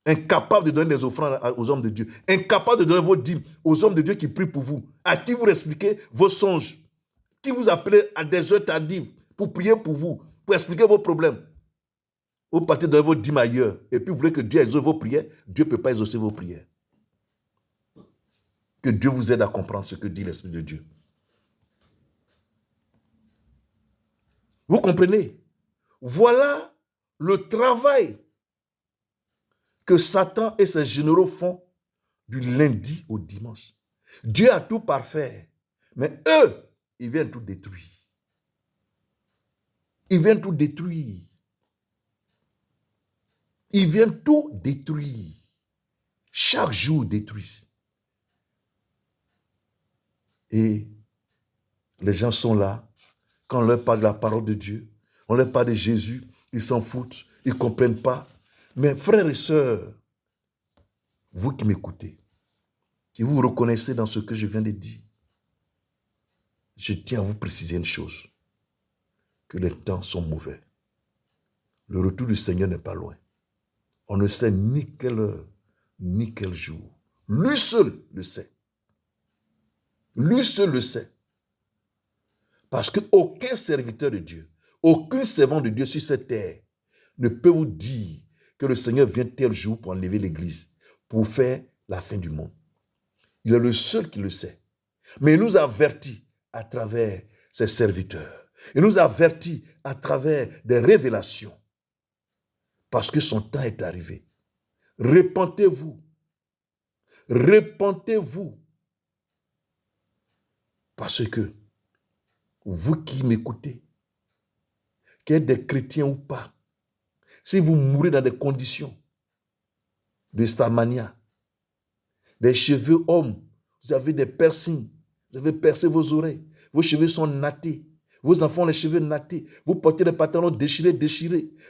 Incapable de donner des offrandes aux hommes de Dieu. Incapable de donner vos dîmes aux hommes de Dieu qui prient pour vous. À qui vous expliquez vos songes. Qui vous appelez à des heures tardives pour prier pour vous, pour expliquer vos problèmes. Vous partez donner vos dîmes ailleurs et puis vous voulez que Dieu exauce vos prières. Dieu ne peut pas exaucer vos prières. Que Dieu vous aide à comprendre ce que dit l'Esprit de Dieu. Vous comprenez? Voilà le travail que Satan et ses généraux font du lundi au dimanche. Dieu a tout parfait, mais eux, ils viennent tout détruire. Ils viennent tout détruire. Ils viennent tout détruire. Chaque jour, ils détruisent. Et les gens sont là. Quand on leur parle de la parole de Dieu, on leur parle de Jésus, ils s'en foutent, ils ne comprennent pas. Mais frères et sœurs, vous qui m'écoutez, qui vous reconnaissez dans ce que je viens de dire, je tiens à vous préciser une chose, que les temps sont mauvais. Le retour du Seigneur n'est pas loin. On ne sait ni quelle heure, ni quel jour. Lui seul le sait. Lui seul le sait. Parce qu'aucun serviteur de Dieu, aucun servant de Dieu sur cette terre ne peut vous dire que le Seigneur vient tel jour pour enlever l'Église, pour faire la fin du monde. Il est le seul qui le sait. Mais il nous avertit à travers ses serviteurs. Il nous avertit à travers des révélations. Parce que son temps est arrivé. Repentez-vous. Repentez-vous. Parce que vous qui m'écoutez, qu'il y ait des chrétiens ou pas, si vous mourrez dans des conditions de Starmania, des cheveux hommes, vous avez des piercings, vous avez percé vos oreilles, vos cheveux sont nattés, vos enfants ont les cheveux nattés, vous portez les pantalons déchirés,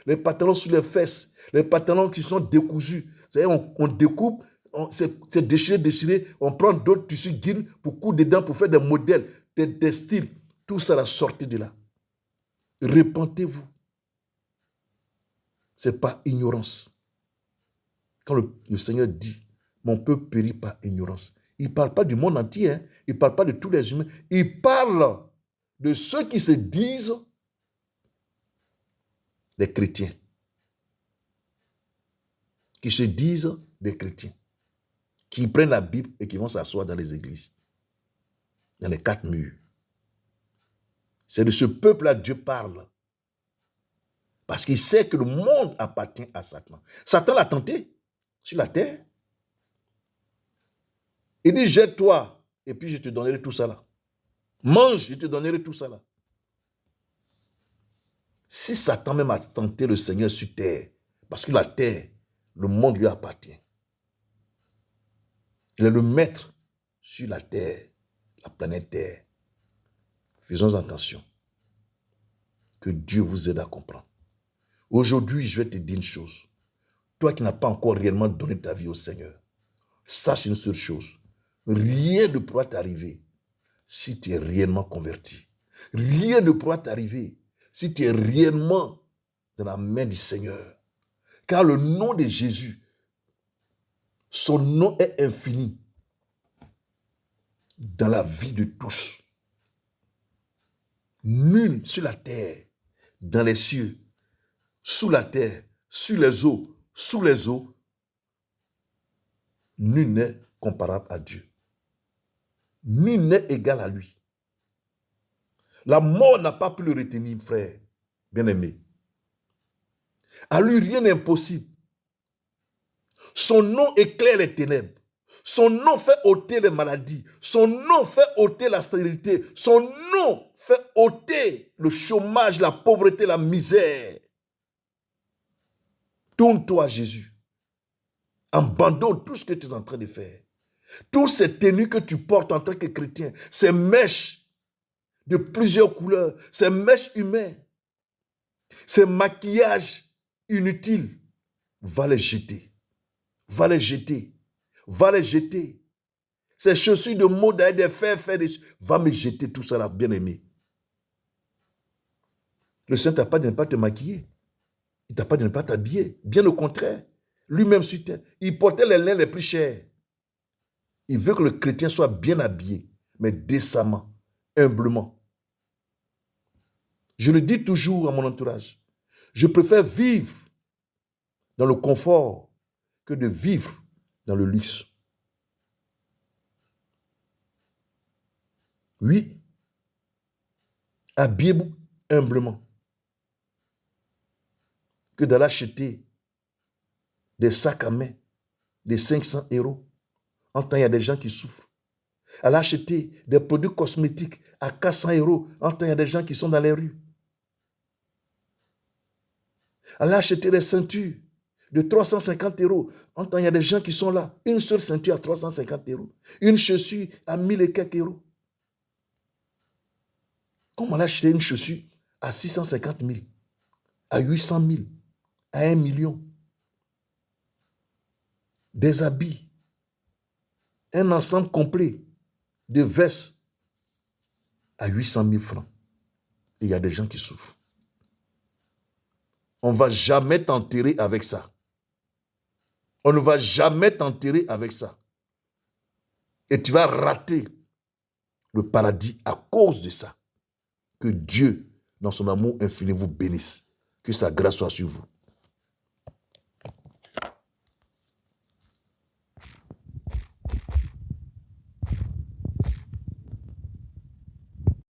les pantalons sous les fesses, les pantalons qui sont décousus. C'est-à-dire on découpe, c'est déchiré, on prend d'autres tissus guides pour coudre dedans, pour faire des modèles, des styles. Tout ça, la sortie de là. Repentez-vous. Ce n'est pas ignorance. Quand le Seigneur dit, mon peuple périt par ignorance, il ne parle pas du monde entier, hein? Il ne parle pas de tous les humains, il parle de ceux qui se disent des chrétiens. Qui se disent des chrétiens. Qui prennent la Bible et qui vont s'asseoir dans les églises. Dans les 4 murs. C'est de ce peuple-là que Dieu parle. Parce qu'il sait que le monde appartient à Satan. Satan l'a tenté sur la terre. Il dit, jette-toi, et puis je te donnerai tout ça là. Mange, je te donnerai tout ça là. Si Satan même a tenté le Seigneur sur terre, parce que la terre, le monde lui appartient. Il est le maître sur la terre, la planète Terre. Faisons attention. Que Dieu vous aide à comprendre. Aujourd'hui, je vais te dire une chose. Toi qui n'as pas encore réellement donné ta vie au Seigneur, sache une seule chose. Rien ne pourra t'arriver si tu es réellement converti. Rien ne pourra t'arriver si tu es réellement dans la main du Seigneur. Car le nom de Jésus, son nom est infini dans la vie de tous. Nul sur la terre, dans les cieux, sous la terre, sur les eaux, sous les eaux, nul n'est comparable à Dieu. Nul n'est égal à lui. La mort n'a pas pu le retenir, frère, bien-aimé. À lui, rien n'est impossible. Son nom éclaire les ténèbres. Son nom fait ôter les maladies. Son nom fait ôter la stérilité. Son nom fait ôter le chômage, la pauvreté, la misère. Tourne-toi à Jésus. Abandonne tout ce que tu es en train de faire. Toutes ces tenues que tu portes en tant que chrétien, ces mèches de plusieurs couleurs, ces mèches humaines, ces maquillages inutiles, va les jeter. Va les jeter. Va les jeter. Ces chaussures de mode des fers, va me jeter tout ça là, bien-aimé. Le Seigneur t'a pas dit de ne pas te maquiller. Il t'a pas dit de ne pas t'habiller. Bien au contraire. Lui-même sur terre, il portait les lains les plus chers. Il veut que le chrétien soit bien habillé, mais décemment, humblement. Je le dis toujours à mon entourage. Je préfère vivre dans le confort que de vivre dans le luxe. Oui, habillez-vous humblement que d'aller acheter des sacs à main de 500 €. En temps, il y a des gens qui souffrent. Aller acheter des produits cosmétiques à 400 €. En temps, il y a des gens qui sont dans les rues. Aller acheter des ceintures de 350 euros. En temps, il y a des gens qui sont là. Une seule ceinture à 350 euros. Une chaussure à 1000 et quelques euros. Comment acheter une chaussure à 650 000, à 800 000, à 1 million? Des habits, un ensemble complet de vestes à 800 000 francs. Et il y a des gens qui souffrent. On ne va jamais t'enterrer avec ça. On ne va jamais t'enterrer avec ça. Et tu vas rater le paradis à cause de ça. Que Dieu, dans son amour infini, vous bénisse. Que sa grâce soit sur vous.